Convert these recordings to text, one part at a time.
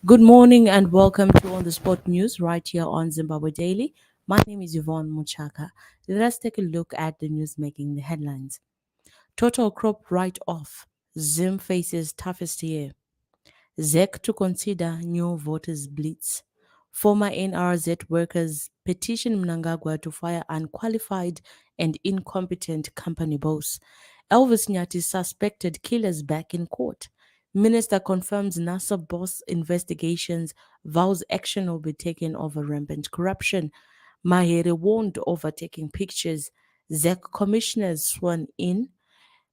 Good morning and welcome to On the Spot News right here on Zimbabwe Daily. My name is Yvonne Muchaka. Let's take a look at the news making the headlines. Total crop write-off. Zim faces toughest year. ZEC to consider new voters blitz. Former NRZ workers petition Mnangagwa to fire unqualified and incompetent company boss. Elvis Nyathi suspected killers back in court. Minister confirms NASA boss investigations, vows action will be taken over rampant corruption. Mahere warned over taking pictures. ZEC Commissioners sworn in.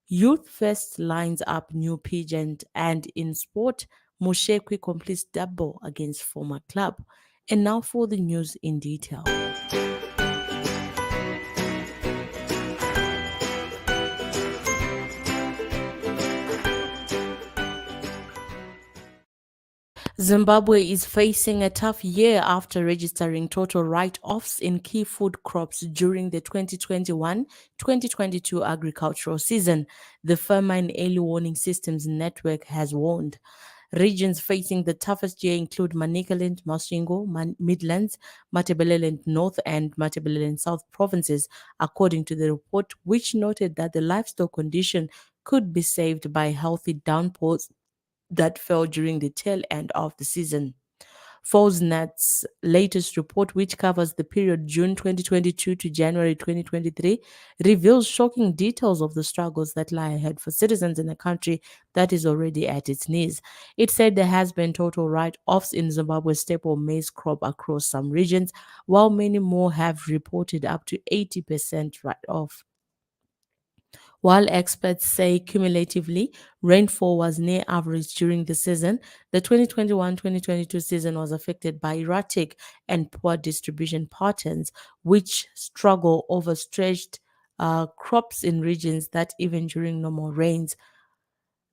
Youth First lines up new pageant, and in sport, Mushekwi completes double against former club. And now for the news in detail. Zimbabwe is facing a tough year after registering total write-offs in key food crops during the 2021-2022 agricultural season. The Famine Early Warning Systems Network has warned. Regions facing the toughest year include Manicaland, Masvingo, Midlands, Matabeleland North and Matabeleland South provinces, according to the report, which noted that the livestock condition could be saved by healthy downpours that fell during the tail end of the season. Fosnet's latest report, which covers the period June 2022 to January 2023, reveals shocking details of the struggles that lie ahead for citizens in a country that is already at its knees. It said there has been total write-offs in Zimbabwe's staple maize crop across some regions, while many more have reported up to 80% write-off. While experts say cumulatively rainfall was near average during the season, the 2021-2022 season was affected by erratic and poor distribution patterns, which struggle overstretched crops in regions that even during normal rains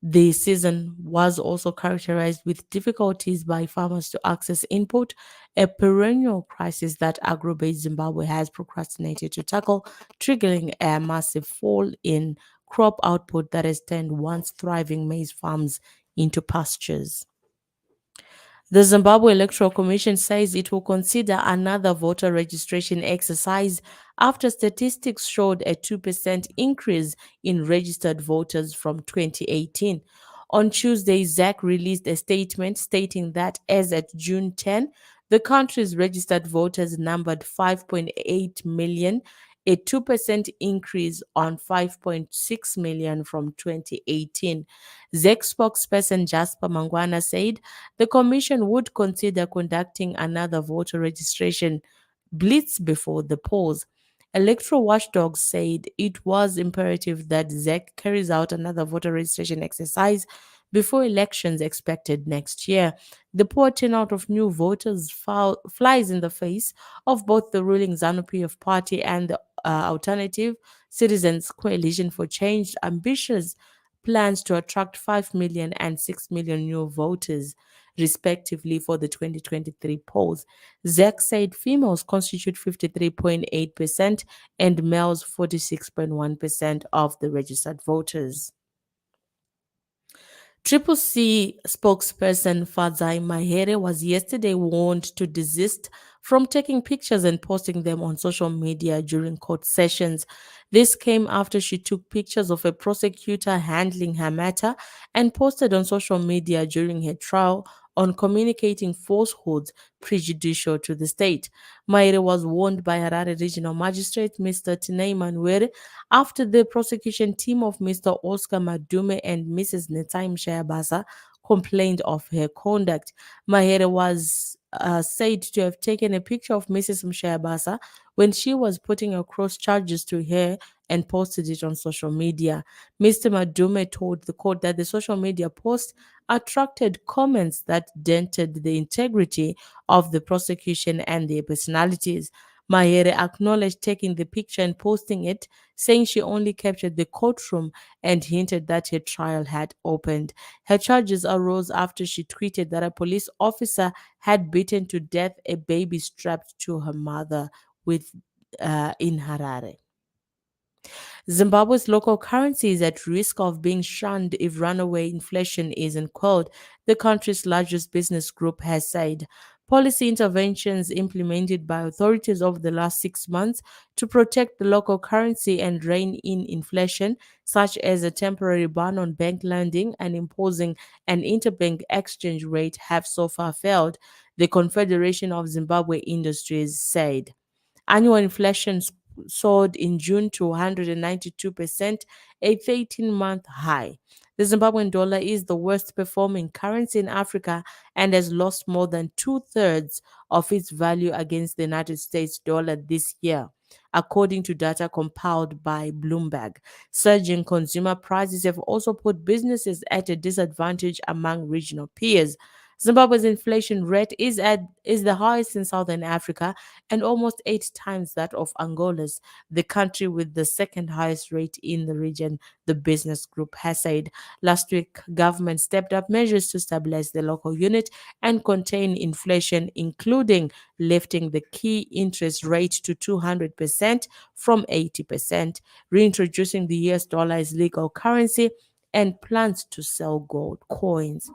the season was also characterized with difficulties by farmers to access input, a perennial crisis that agro-based Zimbabwe has procrastinated to tackle, triggering a massive fall in crop output that has turned once thriving maize farms into pastures. The Zimbabwe Electoral Commission says it will consider another voter registration exercise after statistics showed a 2% increase in registered voters from 2018. On Tuesday, ZEC released a statement stating that as at June 10, the country's registered voters numbered 5.8 million, a 2% increase on 5.6 million from 2018. ZEC spokesperson Jasper Mangwana said the commission would consider conducting another voter registration blitz before the polls. Electoral watchdogs said it was imperative that ZEC carries out another voter registration exercise before elections expected next year. The poor turnout of new voters flies in the face of both the ruling ZANU-PF party and the alternative Citizens Coalition for Change ambitious plans to attract 5 million and 6 million new voters, respectively, for the 2023 polls. ZEC said females constitute 53.8% and males 46.1% of the registered voters. Triple C spokesperson Fadzai Mahere was yesterday warned to desist from taking pictures and posting them on social media during court sessions. This came after she took pictures of a prosecutor handling her matter and posted on social media during her trial on communicating falsehoods prejudicial to the state. Mahere was warned by Harare Regional Magistrate Mr. Tinei Manwere after the prosecution team of Mr. Oscar Madume and Mrs. Netaim Shayabasa complained of her conduct. Mahere was said to have taken a picture of Mrs. Mshayabasa when she was putting across charges to her and posted it on social media. Mr. Madume told the court that the social media post attracted comments that dented the integrity of the prosecution and their personalities. Mahere acknowledged taking the picture and posting it, saying she only captured the courtroom and hinted that her trial had opened. Her charges arose after she tweeted that a police officer had beaten to death a baby strapped to her mother with in Harare. Zimbabwe's local currency is at risk of being shunned if runaway inflation isn't quelled, the country's largest business group has said. Policy interventions implemented by authorities over the last 6 months to protect the local currency and rein in inflation, such as a temporary ban on bank lending and imposing an interbank exchange rate, have so far failed, the Confederation of Zimbabwe Industries said. Annual inflation soared in June to 192%, a 13-month high. The Zimbabwean dollar is the worst performing currency in Africa and has lost more than two-thirds of its value against the United States dollar this year, according to data compiled by Bloomberg. Surging consumer prices have also put businesses at a disadvantage among regional peers. Zimbabwe's inflation rate is the highest in Southern Africa and almost 8 times that of Angola's, the country with the second highest rate in the region, the business group has said. Last week, government stepped up measures to stabilize the local unit and contain inflation, including lifting the key interest rate to 200% from 80%, reintroducing the US dollar as legal currency, and plans to sell gold coins.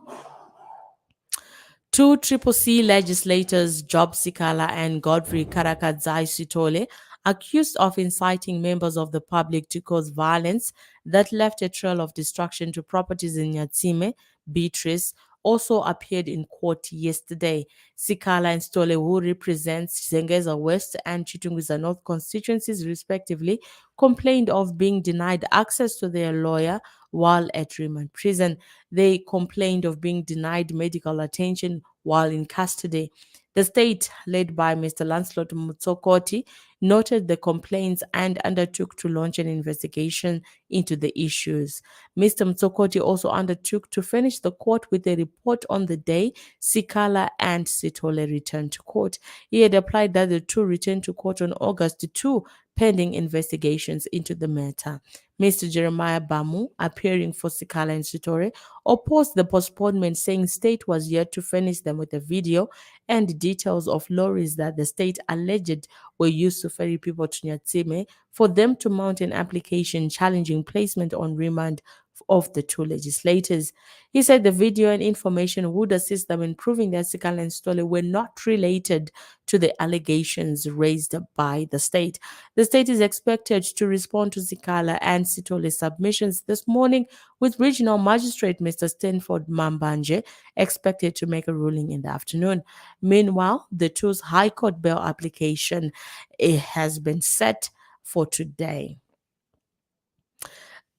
Two Triple C legislators, Job Sikala and Godfrey Karakadzai Sitole, accused of inciting members of the public to cause violence that left a trail of destruction to properties in Nyatsime, Beatrice, also appeared in court yesterday. Sikala and Stole, who represents Zengeza West and Chitunguza North constituencies respectively, complained of being denied access to their lawyer while at remand prison. They complained of being denied medical attention while in custody. The state, led by Mr. Lancelot Mutsokoti, noted the complaints and undertook to launch an investigation into the issues. Mr. Mutsokoti also undertook to furnish the court with a report on the day Sikala and Sitole returned to court. He had applied that the two returned to court on August 2, pending investigations into the matter. Mr. Jeremiah Bamu, appearing for Sikala and Sitore, opposed the postponement, saying state was yet to furnish them with a video and details of lorries that the state alleged were used to ferry people to Nyatsime for them to mount an application challenging placement on remand of the two legislators. He said the video and information would assist them in proving that Sikala and Stole were not related to the allegations raised by the state. The state is expected to respond to Sikala and Sitole's submissions this morning, with Regional Magistrate Mr. Stanford Mambanje expected to make a ruling in the afternoon. Meanwhile, the two's High Court bail application has been set for today.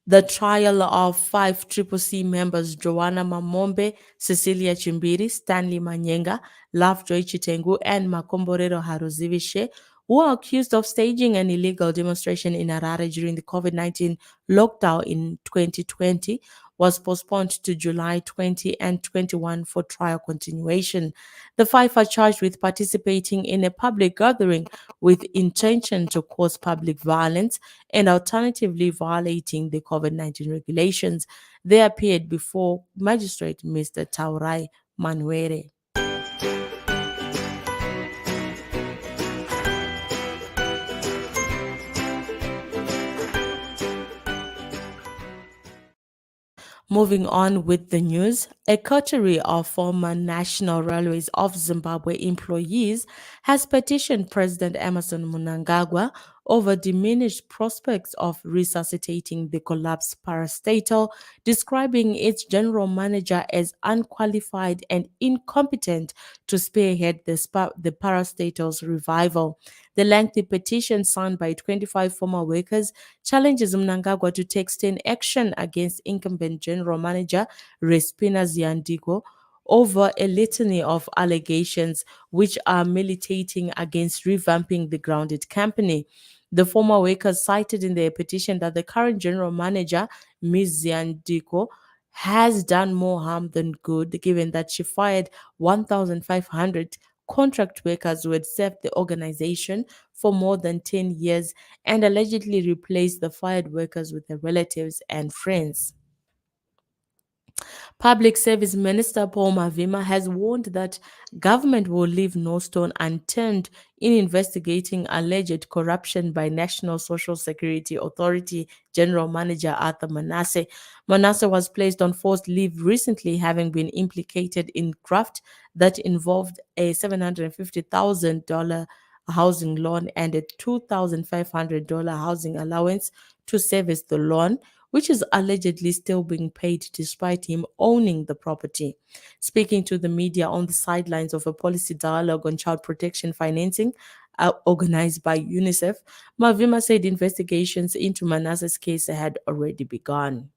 The trial of 5 Triple C members Joanna Mamombe, Cecilia Chimbiri, Stanley Manyenga, Lovejoy Chitengu, and Makomborero Haruzivishe, who are accused of staging an illegal demonstration in Harare during the COVID-19 lockdown in 2020, was postponed to July 20 and 21 for trial continuation. The five are charged with participating in a public gathering with intention to cause public violence and alternatively violating the COVID-19 regulations. They appeared before Magistrate Mr. Taurai Manuere. Moving on with the news, a coterie of former National Railways of Zimbabwe employees has petitioned President Emerson Mnangagwa over diminished prospects of resuscitating the collapsed parastatal, describing its general manager as unqualified and incompetent to spearhead the parastatal's revival. The lengthy petition signed by 25 former workers challenges Mnangagwa to take stern action against incumbent general manager Respina Ziandiko over a litany of allegations which are militating against revamping the grounded company. The former workers cited in their petition that the current general manager, Ms. Ziandiko, has done more harm than good, given that she fired 1,500 contract workers who had served the organization for more than 10 years and allegedly replaced the fired workers with their relatives and friends. Public Service Minister Paul Mavima has warned that government will leave no stone unturned in investigating alleged corruption by National Social Security Authority General Manager Arthur Manasseh. Manasseh was placed on forced leave recently, having been implicated in graft that involved a $750,000 housing loan and a $2,500 housing allowance to service the loan, which is allegedly still being paid despite him owning the property. Speaking to the media on the sidelines of a policy dialogue on child protection financing organized by UNICEF, Mavima said investigations into Manasseh's case had already begun.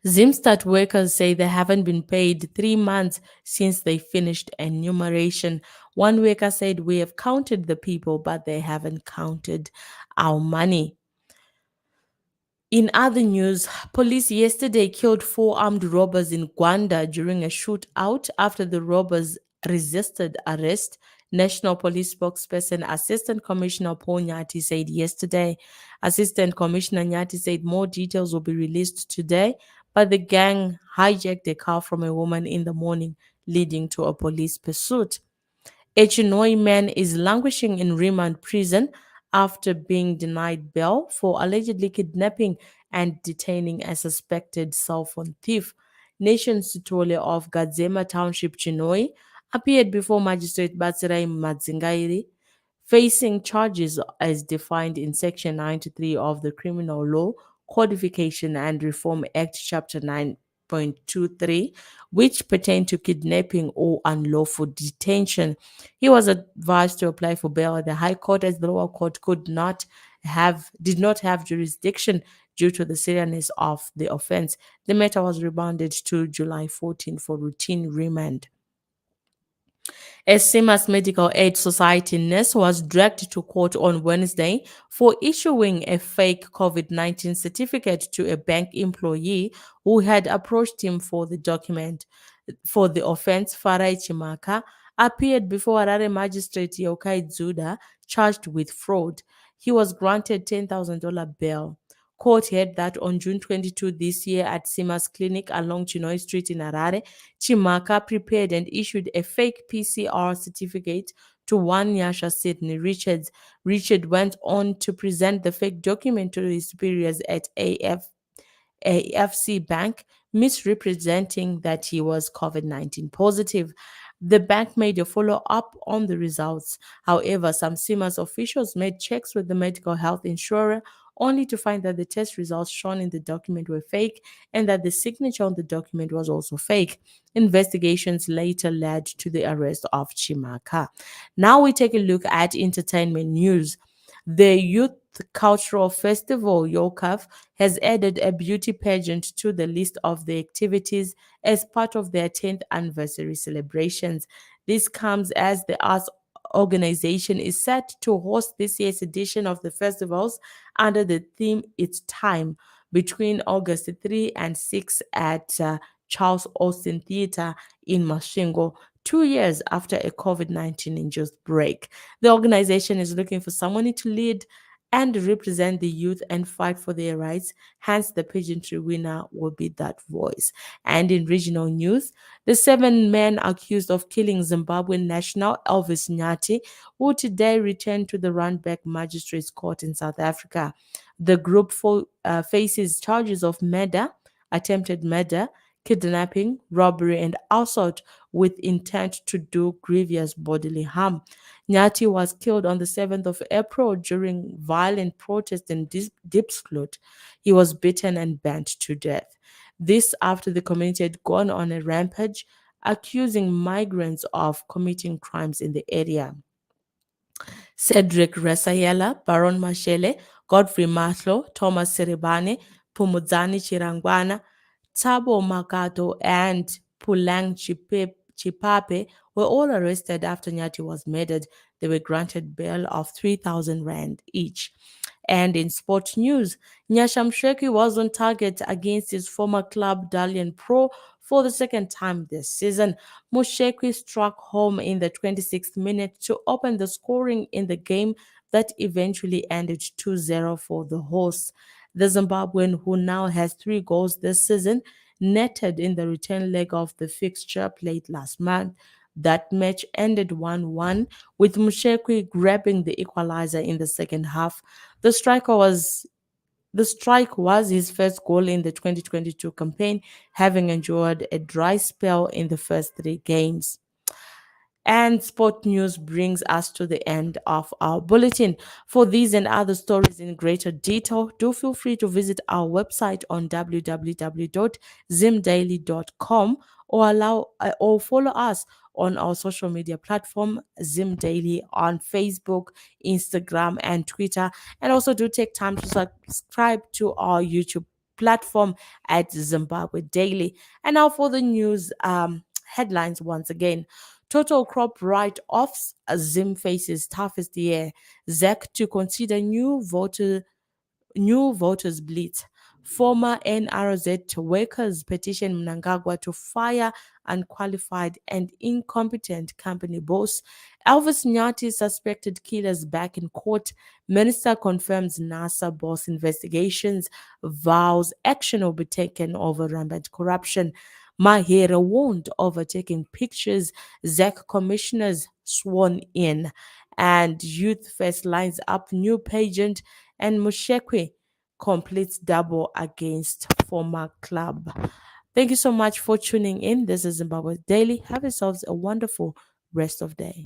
Zimstat workers say they haven't been paid 3 months since they finished enumeration. One worker said, "We have counted the people, but they haven't counted our money." In other news, police yesterday killed 4 armed robbers in Gwanda during a shootout after the robbers resisted arrest. National Police spokesperson Assistant Commissioner Paul Nyathi said yesterday. Assistant Commissioner Nyathi said more details will be released today, but the gang hijacked a car from a woman in the morning, leading to a police pursuit. A Chinoi man is languishing in remand prison after being denied bail for allegedly kidnapping and detaining a suspected cell phone thief. Nation Sitole of Gadzema Township, Chinoi, appeared before Magistrate Batsirai Madzingairi, facing charges as defined in Section 93 of the Criminal Law Codification and Reform Act, Chapter 9.23, which pertain to kidnapping or unlawful detention. He was advised to apply for bail at the High Court as the lower court did not have jurisdiction due to the seriousness of the offense. The matter was remanded to July 14 for routine remand. A Simas Medical Aid Society nurse was dragged to court on Wednesday for issuing a fake COVID-19 certificate to a bank employee who had approached him for the document. For the offense, Farai Chimaka appeared before Harare Magistrate Yokai Zuda charged with fraud. He was granted $10,000 bail. Court heard that on June 22 this year at Simas Clinic along Chinoi Street in Harare, Chimaka prepared and issued a fake PCR certificate to one Nyasha Sydney Richards. Richard went on to present the fake document to his superiors at AFC Bank, misrepresenting that he was COVID-19 positive. The bank made a follow up on the results. However, some CMAS officials made checks with the medical health insurer only to find that the test results shown in the document were fake and that the signature on the document was also fake. Investigations later led to the arrest of Chimaka. Now we take a look at entertainment news. The Youth Cultural Festival, YOCAF, has added a beauty pageant to the list of the activities as part of their 10th anniversary celebrations. This comes as the arts organization is set to host this year's edition of the festivals under the theme It's Time between August 3 and 6 at Charles Austin Theatre in Masvingo, 2 years after a COVID-19 induced break. The organization is looking for someone to lead and represent the youth and fight for their rights. Hence, the pageantry winner will be that voice. And in regional news, the 7 men accused of killing Zimbabwean national Elvis Nyathi will today return to the Randburg Magistrates Court in South Africa. The group faces charges of murder, attempted murder, kidnapping, robbery, and assault with intent to do grievous bodily harm. Nyathi was killed on the 7th of April during violent protest in Diepsloot. He was beaten and burnt to death. This after the community had gone on a rampage, accusing migrants of committing crimes in the area. Cedric Resayela, Baron Mashele, Godfrey Maslow, Thomas Seribane, Pumudzani Chirangwana, Tabo Makato, and Pulang Chipape were all arrested after Nyati was murdered. They were granted bail of 3,000 rand each. And in sports news, Nyasha Mushekwi was on target against his former club Dalian Pro for the second time this season. Mushekwi struck home in the 26th minute to open the scoring in the game that eventually ended 2-0 for the hosts. The Zimbabwean, who now has 3 goals this season, netted in the return leg of the fixture played last month. That match ended 1-1, with Mushekwi grabbing the equalizer in the second half. The striker was the strike was his first goal in the 2022 campaign, having endured a dry spell in the first 3 games. And sport news brings us to the end of our bulletin. For these and other stories in greater detail, do feel free to visit our website on www.zimdaily.com or follow us on our social media platform Zim Daily on Facebook, Instagram, and Twitter. And also do take time to subscribe to our YouTube platform at Zimbabwe Daily. And now for the news headlines once again. Total crop write-offs, Zim faces toughest year. ZEC to consider new voters blitz. Former-NRZ workers petition Mnangagwa to fire unqualified and incompetent company boss. Elvis Nyathi suspected killers back in court. Minister confirms NASA boss investigations. Vows action will be taken over rampant corruption. Mahere warned over taking pictures. ZEC Commissioners sworn in. And Youth First lines up new pageant. And Mushekwi completes double against former club. Thank you so much for tuning in. This is Zimbabwe Daily. Have yourselves a wonderful rest of day.